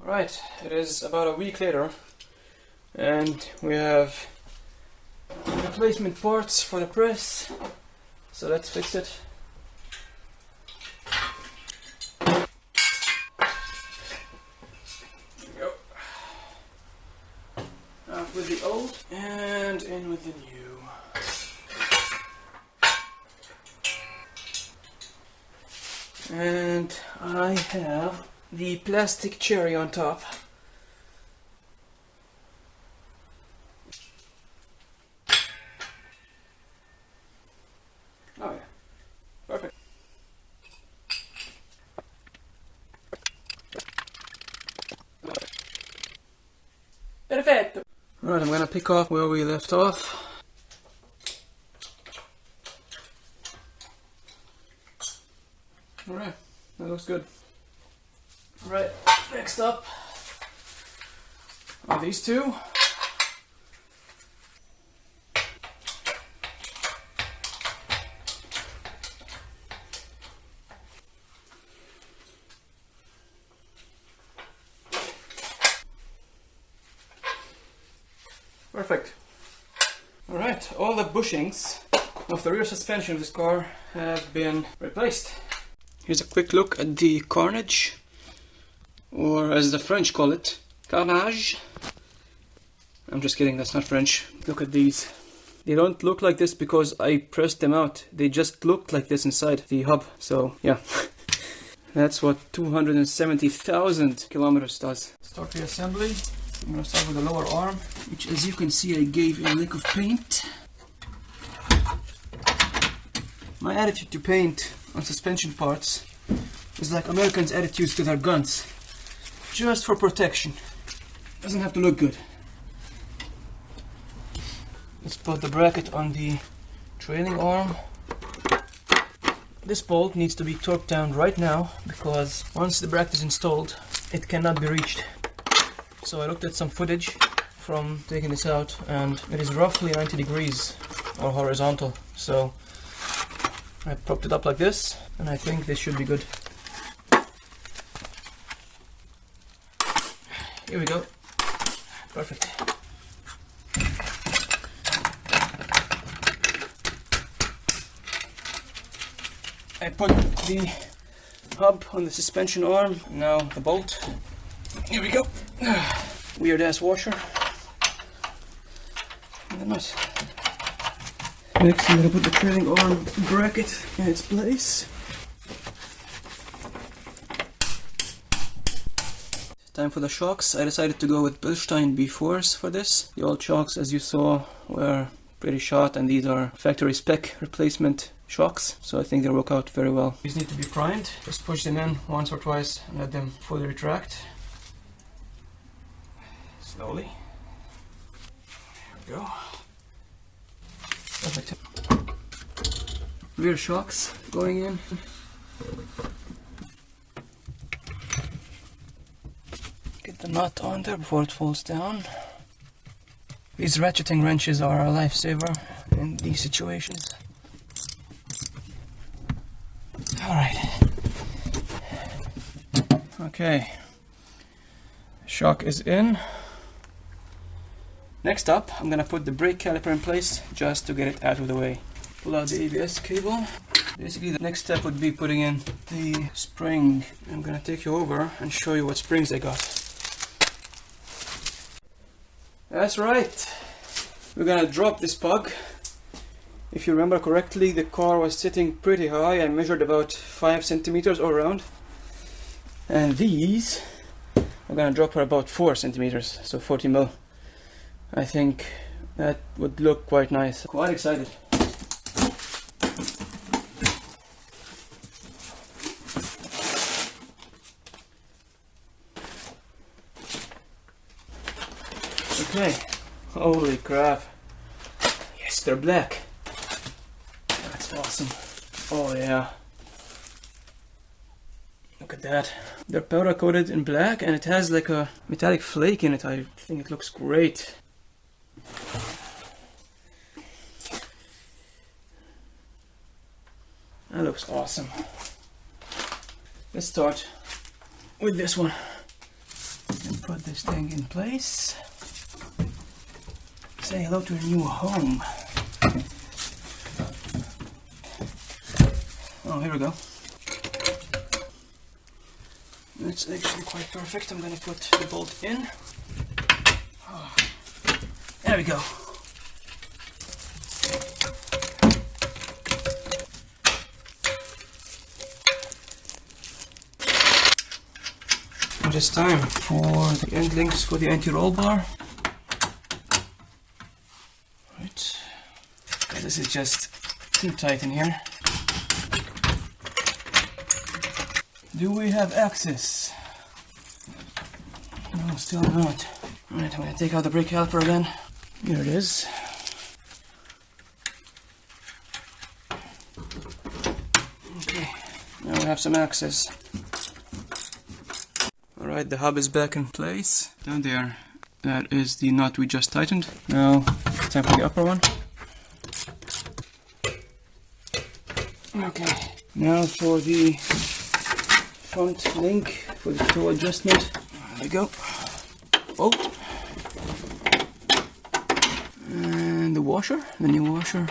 Right, it is about a week later and we have replacement parts for the press, so let's fix it. There we go. Out with the old and in with the new. And I have the plastic cherry on top. Oh yeah, perfect. Perfetto. Alright, I'm gonna pick off where we left off. Alright, that looks good. Alright, next up are these two. Perfect. Alright, all the bushings of the rear suspension of this car have been replaced. Here's a quick look at the carnage, or as the French call it, carnage. I'm just kidding, that's not French. Look at these. They don't look like this because I pressed them out. They just looked like this inside the hub, so yeah. That's what 270,000 kilometers does. Start the assembly. I'm going to start with the lower arm, which as you can see I gave a lick of paint. My attitude to paint on suspension parts is like Americans' attitudes to their guns. Just for protection. Doesn't have to look good. Let's put the bracket on the trailing arm. This bolt needs to be torqued down right now because once the bracket is installed, it cannot be reached. So I looked at some footage from taking this out and it is roughly 90 degrees or horizontal. So I propped it up like this and I think this should be good. Here we go. Perfect. I put the hub on the suspension arm, now the bolt. Here we go. Weird ass washer. And the nut. Next I'm going to put the trailing arm bracket in its place. Time for the shocks. I decided to go with Bilstein B4s for this. The old shocks, as you saw, were pretty shot and these are factory spec replacement shocks, so I think they work out very well. These need to be primed. Just push them in once or twice and let them fully retract. Slowly. There we go. Perfect. Rear shocks going in. Get the nut on there before it falls down. These ratcheting wrenches are a lifesaver in these situations. Alright. Okay. Shock is in. Next up, I'm gonna put the brake caliper in place just to get it out of the way. Pull out the ABS cable. Basically, the next step would be putting in the spring. I'm gonna take you over and show you what springs I got. That's right. We're gonna drop this pug. If you remember correctly, the car was sitting pretty high. I measured about 5 centimeters all around. And these, I'm gonna drop her about 4 centimeters, so 40 mil. I think that would look quite nice. Quite excited. Okay, holy crap. Yes, they're black. That's awesome. Oh yeah. Look at that. They're powder coated in black and it has like a metallic flake in it. I think it looks great. That looks awesome. Let's start with this one. put this thing in place. Say hello to your new home. Oh, here we go. That's actually quite perfect. I'm gonna put the bolt in. Oh, there we go. It is time for the end links for the anti-roll bar. Right. This is just too tight in here. Do we have access? No, still not. Alright, I'm going to take out the brake caliper again. Here it is. Okay, now we have some access. Alright, the hub is back in place. Down there, that is the nut we just tightened. Now, it's time for the upper one. Okay, now for the front link for the toe adjustment. There we go. Bolt. And the washer, the new washer.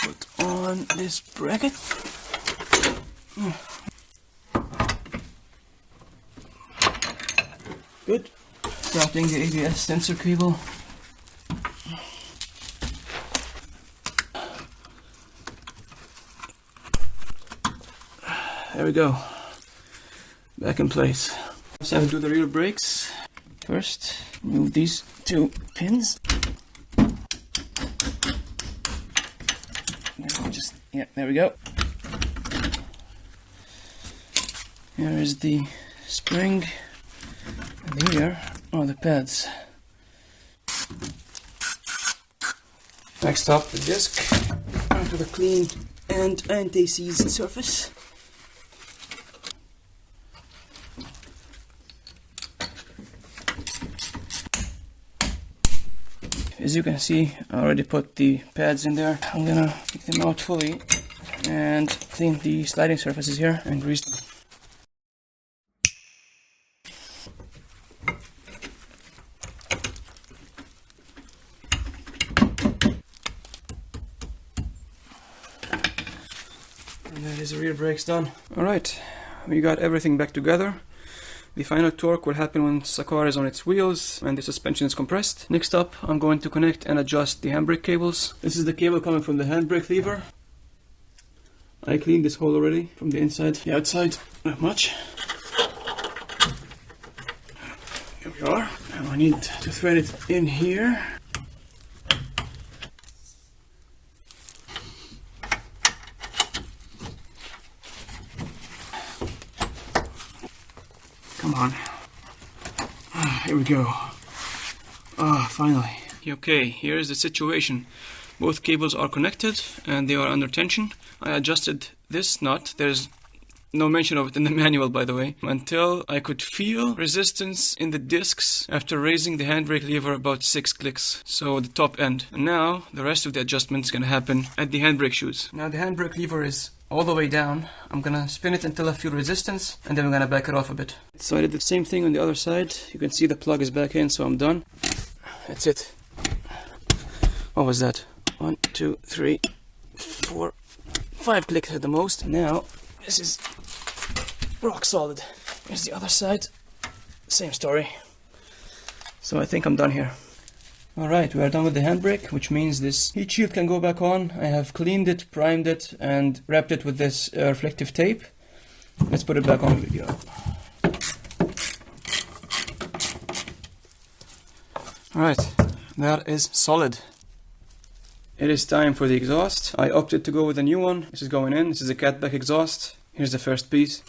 Put on this bracket. Good. Routing the ABS sensor cable. There we go. Back in place. Let's have to do the rear brakes. First, remove these two pins. Yeah, there we go. Here is the spring. And here are the pads. Next up, the disc onto the clean and anti-seize surface. As you can see, I already put the pads in there. I'm gonna take them out fully and clean the sliding surfaces here and grease them. And that is the rear brakes done. Alright, we got everything back together. The final torque will happen when the car is on its wheels and the suspension is compressed. Next up, I'm going to connect and adjust the handbrake cables. This is the cable coming from the handbrake lever. I cleaned this hole already from the inside to the outside, not much. Here we are. Now I need to thread it in here. Come on. Here we go. Finally. Okay, here's the situation. Both cables are connected and they are under tension. I adjusted this nut. There's no mention of it in the manual, by the way, until I could feel resistance in the discs after raising the handbrake lever about 6 clicks. So the top end. And now the rest of the adjustment is going to happen at the handbrake shoes. Now the handbrake lever is all the way down. I'm gonna spin it until I feel resistance and then we're gonna back it off a bit. So I did the same thing on the other side. You can see the plug is back in, so I'm done. That's it. What was that? 1, 2, 3, 4, 5 clicks at the most. Now this is rock solid. Here's the other side. Same story. So I think I'm done here. Alright, we are done with the handbrake, which means this heat shield can go back on. I have cleaned it, primed it, and wrapped it with this reflective tape. Let's put it back on video. Alright, that is solid. It is time for the exhaust. I opted to go with a new one. This is going in. This is a catback exhaust. Here's the first piece.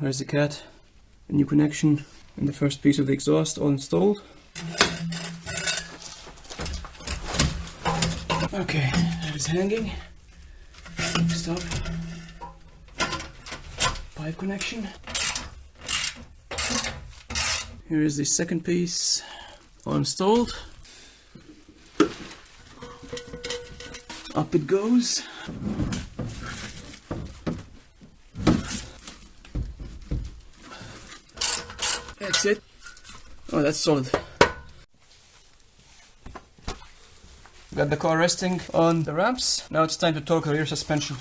Where's the cat? A new connection and the first piece of the exhaust all installed. Okay, that is hanging. Next up, pipe connection. Here is the second piece all installed. Up it goes. That's it. Oh, that's solid. Got the car resting on the ramps. Now it's time to torque the rear suspension.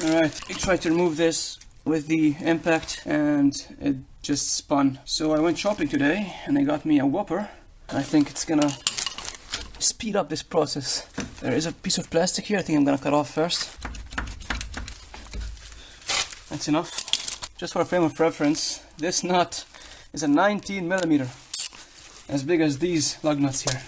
Alright, I tried to remove this with the impact and it just spun. So I went shopping today and I got me a whopper. I think it's gonna speed up this process. There is a piece of plastic here I think I'm gonna cut off first. That's enough. Just for a frame of reference, this nut is a 19mm, as big as these lug nuts here.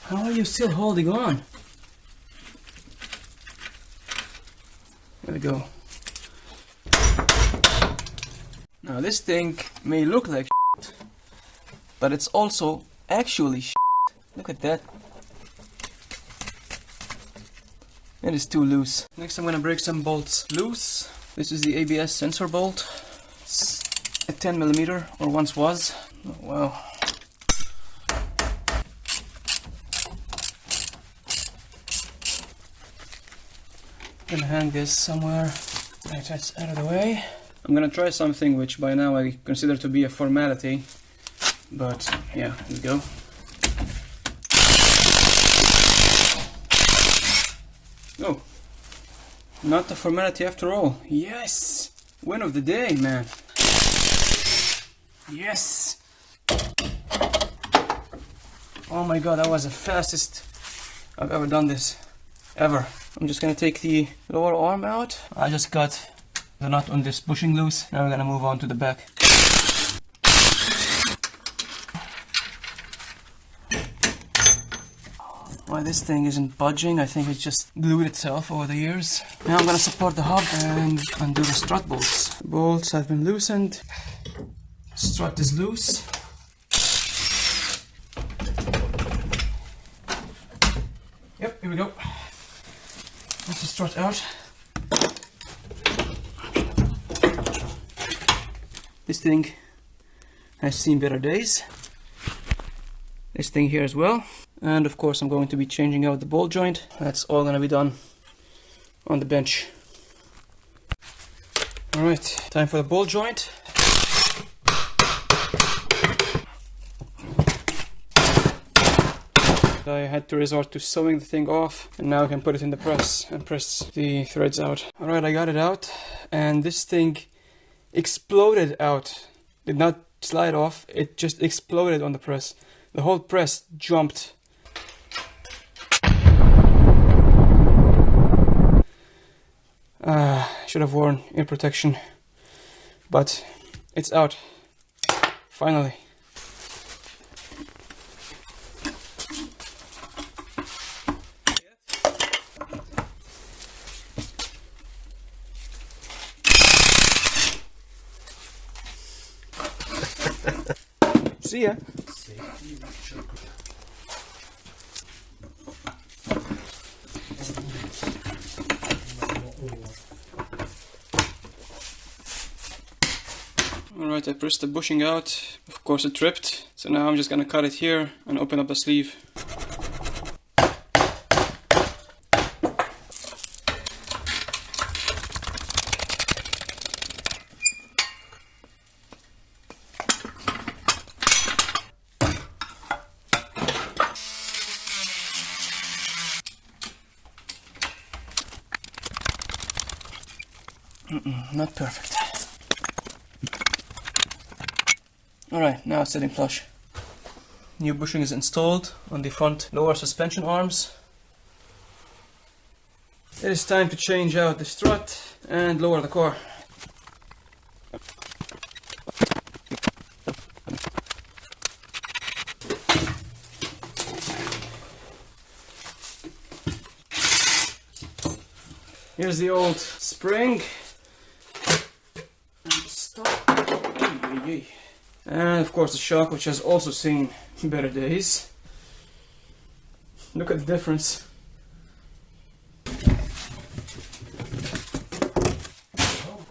How are you still holding on? There we go. Now this thing may look like shit, but it's also actually shit. Look at that. It is too loose. Next I'm gonna break some bolts loose. This is the ABS sensor bolt. It's a 10mm, or once was. Oh, wow. I'm gonna hang this somewhere. Right, that's out of the way. I'm gonna try something which by now I consider to be a formality, but yeah, here we go. Oh, not a formality after all. Yes! Win of the day, man. Yes! Oh my god, that was the fastest I've ever done this. Ever. I'm just gonna take the lower arm out. I just got the nut on this bushing loose. Now we're gonna move on to the back. Why this thing isn't budging, I think it just glued itself over the years. Now I'm gonna support the hub and undo the strut bolts. The bolts have been loosened. Strut is loose. Yep, here we go. Let's just strut out. This thing has seen better days. This thing here as well. And of course I'm going to be changing out the ball joint. That's all gonna be done on the bench. Alright, time for the ball joint. I had to resort to sewing the thing off, and now I can put it in the press and press the threads out. Alright, I got it out, and this thing exploded out. Did not slide off, it just exploded on the press. The whole press jumped. Should have worn ear protection, but it's out. Finally. See ya. Alright, I pressed the bushing out. Of course it tripped. So now I'm just gonna cut it here and open up the sleeve. Not perfect. Alright, now it's sitting flush. New bushing is installed on the front lower suspension arms. It is time to change out the strut and lower the car. Here's the old spring. Stop. And of course the shock, which has also seen better days. Look at the difference.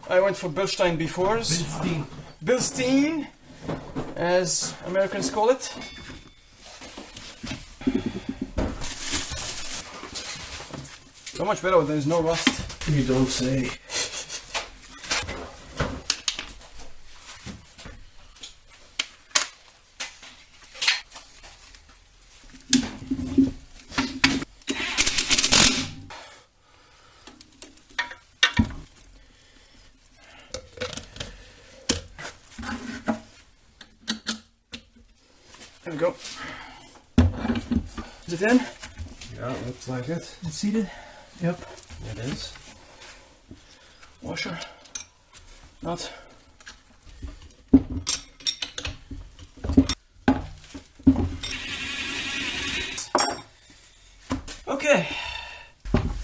I went for Bilstein befores. Bilstein, as Americans call it. So much better when there's no rust. You don't say. There we go. Is it in? Yeah, looks like it. Is it seated? Yep. It is. Washer. Not. Okay.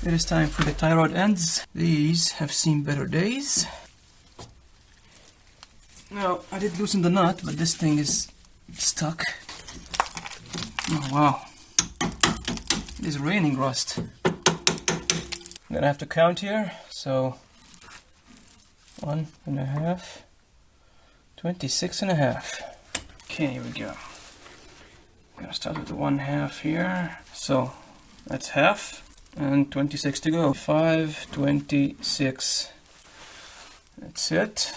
It is time for the tie rod ends. These have seen better days. Now, I did loosen the nut, but this thing is stuck. Oh wow. It is raining rust. I'm gonna have to count here, so 1.5, 26.5. Okay, here we go. I'm gonna start with the 1/2 here. So that's half and 26 to go. 5.26. That's it.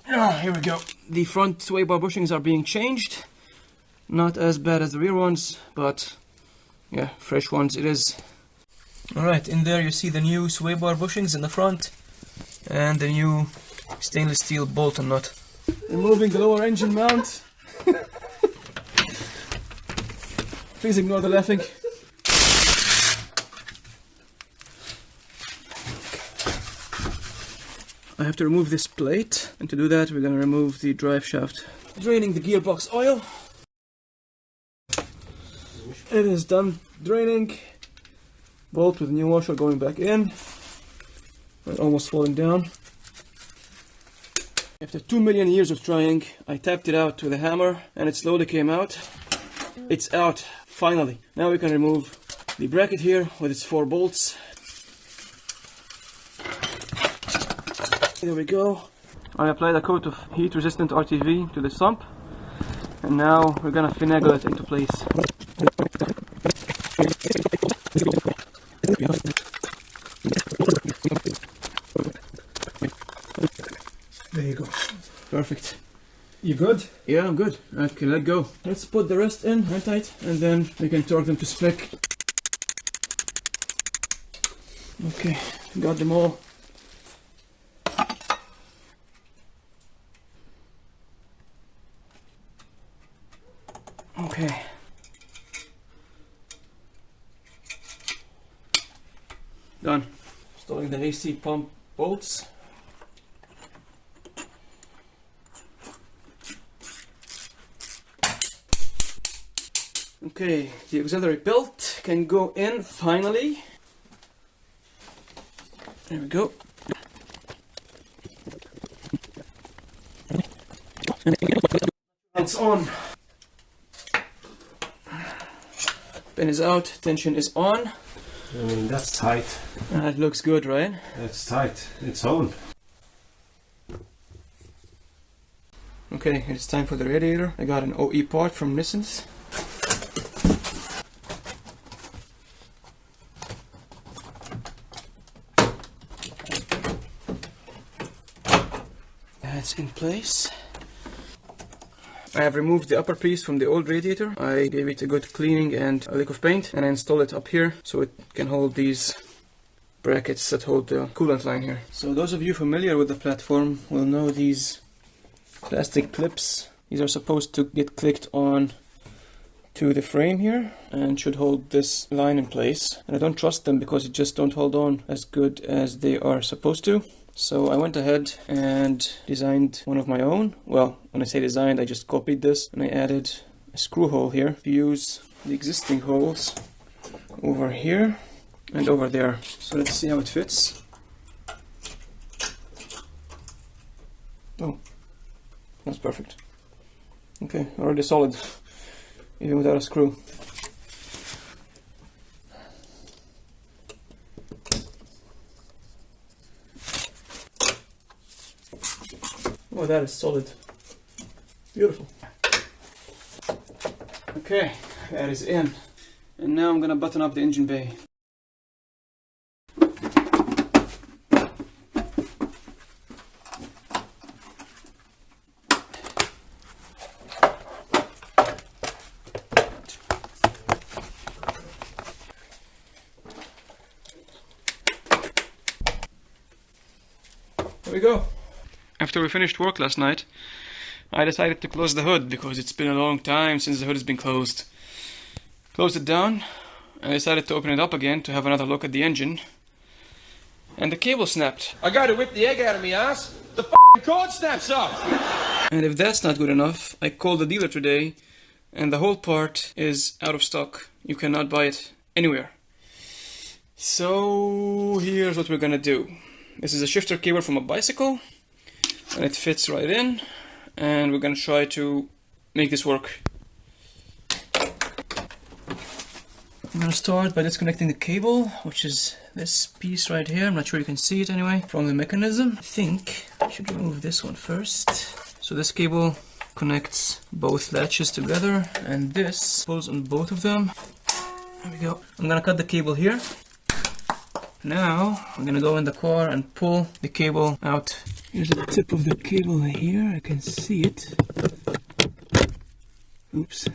Ah, here we go. The front sway bar bushings are being changed. Not as bad as the rear ones, but yeah, fresh ones it is. Alright, in there you see the new sway bar bushings in the front and the new stainless steel bolt and nut. Removing the lower engine mount. Please ignore the laughing. I have to remove this plate, and to do that we're going to remove the drive shaft. Draining the gearbox oil. It is done draining. Bolt with new washer going back in. And almost falling down. After 2 million years of trying, I tapped it out with a hammer and it slowly came out. It's out, finally. Now we can remove the bracket here with its 4 bolts. There we go. I applied a coat of heat-resistant RTV to the sump. And now we're gonna finagle it into place. There you go. Perfect. You good? Yeah, I'm good. I can let go. Let's put the rest in, very tight, and then we can torque them to spec. Okay, got them all. Okay. Done. Installing the AC pump bolts. Okay, the auxiliary belt can go in finally. There we go. It's on. Pin is out, tension is on. I mean, that's tight. That looks good, right? That's tight. It's on. Okay, it's time for the radiator. I got an OE part from Nissan's. That's in place. I have removed the upper piece from the old radiator. I gave it a good cleaning and a lick of paint, and I installed it up here so it can hold these brackets that hold the coolant line here. So those of you familiar with the platform will know these plastic clips. These are supposed to get clicked on to the frame here and should hold this line in place. And I don't trust them because it just don't hold on as good as they are supposed to. So I went ahead and designed one of my own. Well, when I say designed, I just copied this and I added a screw hole here to use the existing holes over here and over there. So let's see how it fits. Oh, that's perfect. Okay, already solid, even without a screw. Oh, that is solid. Beautiful. Okay, that is in. And now I'm gonna button up the engine bay. There we go. After we finished work last night, I decided to close the hood because it's been a long time since the hood has been closed. Closed it down and decided to open it up again to have another look at the engine. And the cable snapped. I gotta whip the egg out of me ass. The f***ing cord snaps off. And if that's not good enough, I called the dealer today and the whole part is out of stock. You cannot buy it anywhere. So here's what we're gonna do. This is a shifter cable from a bicycle and it fits right in, and we're gonna try to make this work. I'm gonna start by disconnecting the cable, which is this piece right here. I'm not sure you can see it anyway from the mechanism. I think I should remove this one first. So this cable connects both latches together and this pulls on both of them. There we go. I'm gonna cut the cable here. Now I'm gonna go in the car and pull the cable out. Here's the tip of the cable here. I can see it. Oops.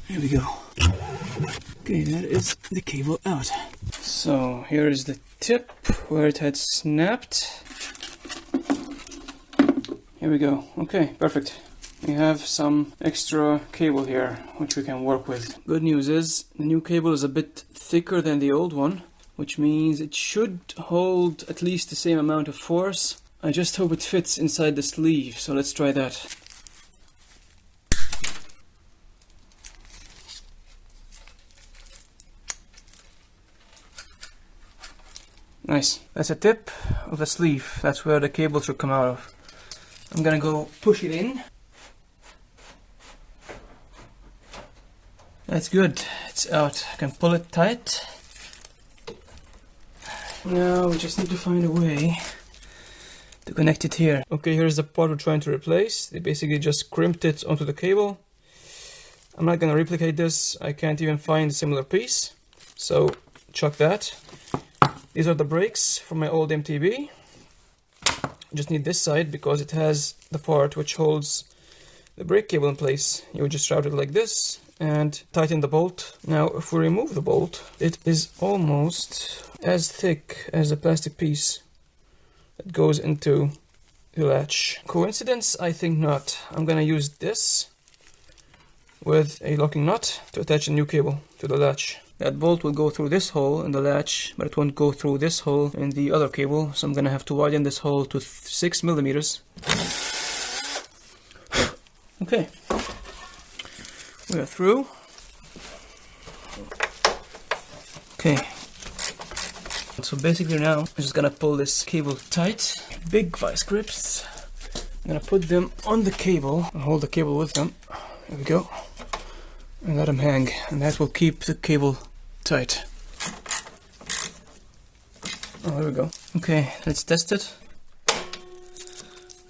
There we go. Okay, that is the cable out. So here is the tip where it had snapped. Here we go. Okay, perfect. We have some extra cable here, which we can work with. Good news is, the new cable is a bit thicker than the old one, which means it should hold at least the same amount of force. I just hope it fits inside the sleeve, so let's try that. Nice. That's a tip of the sleeve. That's where the cable should come out of. I'm gonna go push it in. That's good, it's out. I can pull it tight. Now we just need to find a way to connect it here. Okay, here's the part we're trying to replace. They basically just crimped it onto the cable. I'm not gonna replicate this. I can't even find a similar piece. So, chuck that. These are the brakes from my old MTB. I just need this side because it has the part which holds the brake cable in place. You would just route it like this and tighten the bolt. Now if we remove the bolt, it is almost as thick as a plastic piece that goes into the latch. Coincidence? I think not. I'm gonna use this with a locking nut to attach a new cable to the latch. That bolt will go through this hole in the latch, but it won't go through this hole in the other cable, so I'm gonna have to widen this hole to 6 millimeters. Okay. We are through. Okay. So basically now I'm just gonna pull this cable tight. Big vice grips. I'm gonna put them on the cable and hold the cable with them. There we go. And let them hang. And that will keep the cable tight. Oh, there we go. Okay, let's test it.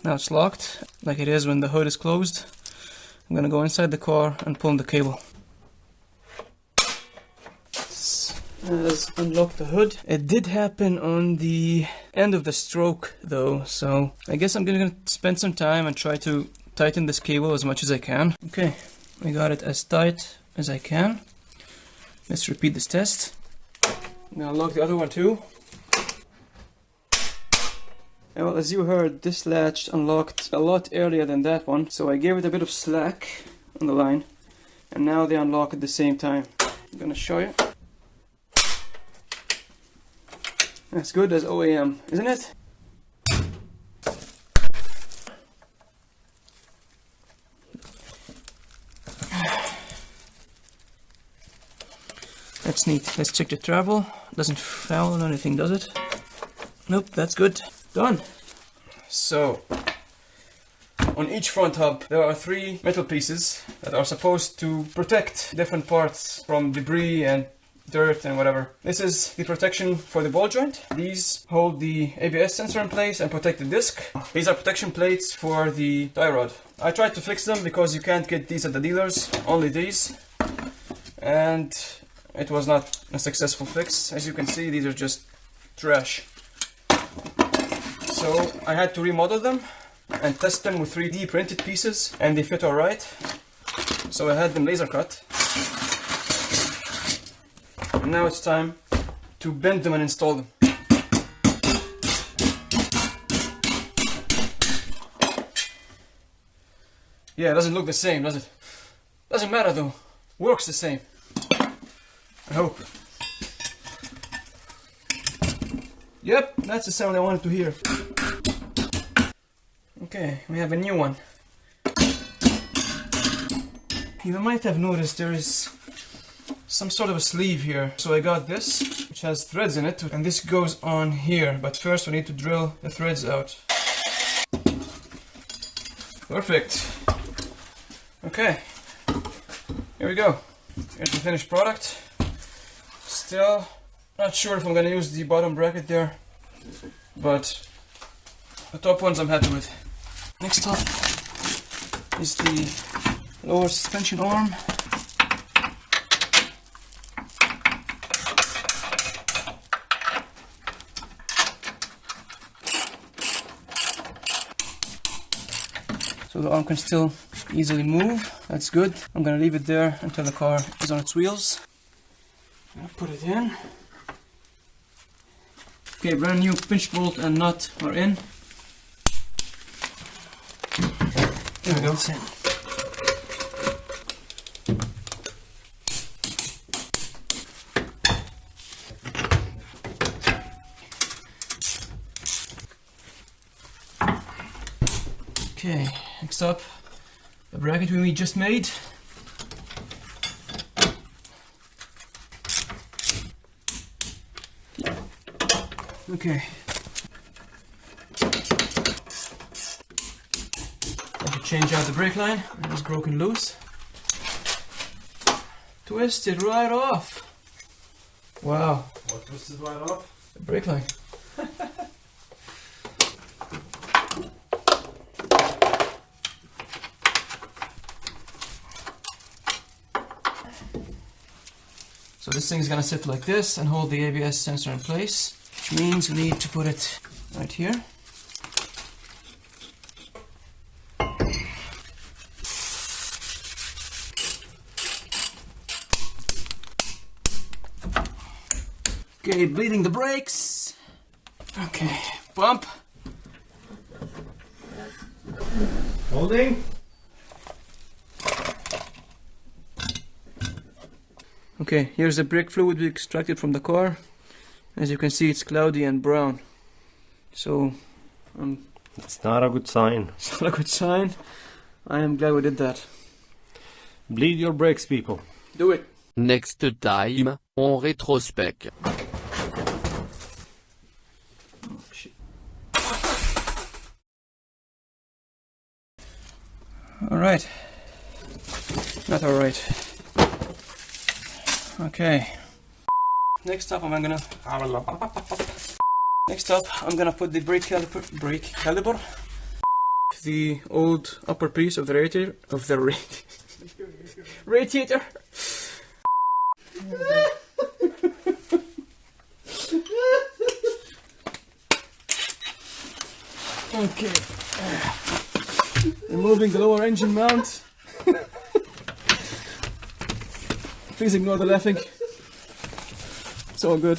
Now it's locked, like it is when the hood is closed. I'm gonna go inside the car and pull on the cable. Let's unlock the hood. It did happen on the end of the stroke though, so I guess I'm gonna spend some time and try to tighten this cable as much as I can. Okay, we got it as tight as I can. Let's repeat this test. I'm gonna unlock the other one too. And well, as you heard, this latch unlocked a lot earlier than that one, so I gave it a bit of slack on the line, and now they unlock at the same time. I'm gonna show you. As good as OEM, isn't it? That's neat. Let's check the travel. Doesn't foul or anything, does it? Nope, that's good. Done. So, on each front hub there are 3 metal pieces that are supposed to protect different parts from debris and dirt and whatever. This is the protection for the ball joint. These hold the ABS sensor in place and protect the disc. These are protection plates for the tie rod. I tried to fix them because you can't get these at the dealers, only these. And it was not a successful fix. As you can see, these are just trash. So I had to remodel them and test them with 3D printed pieces, and they fit alright. So I had them laser cut. And now it's time to bend them and install them. Yeah, it doesn't look the same, does it? Doesn't matter though. Works the same. I hope. Yep, that's the sound I wanted to hear. Okay, we have a new one. You might have noticed there is some sort of a sleeve here. So I got this, which has threads in it, and this goes on here. But first we need to drill the threads out. Perfect. Okay, here we go. Here's the finished product. Still not sure if I'm gonna use the bottom bracket there, but the top ones I'm happy with. Next up is the lower suspension arm. So the arm can still easily move. That's good. I'm gonna leave it there until the car is on its wheels. I'm gonna put it in. Okay, brand new pinch bolt and nut are in. There we go. Okay, next up, the bracket we just made. Okay. Have to change out the brake line. It was broken loose. Twisted right off. Wow. What twisted right off? The brake line. So this thing is gonna sit like this and hold the ABS sensor in place, which means we need to put it right here. Okay, bleeding the brakes. Okay, bump. Holding. Okay, here's the brake fluid we extracted from the car. As you can see, it's cloudy and brown. So, It's not a good sign. it's not a good sign. I am glad we did that. Bleed your brakes, people. Do it. Next time, on rétrospect. Oh, shit. Alright. Not alright. Okay. Next up, I'm gonna put the brake caliper, the old upper piece of the radiator. Okay. Removing the lower engine mount. Please ignore the laughing. It's all good.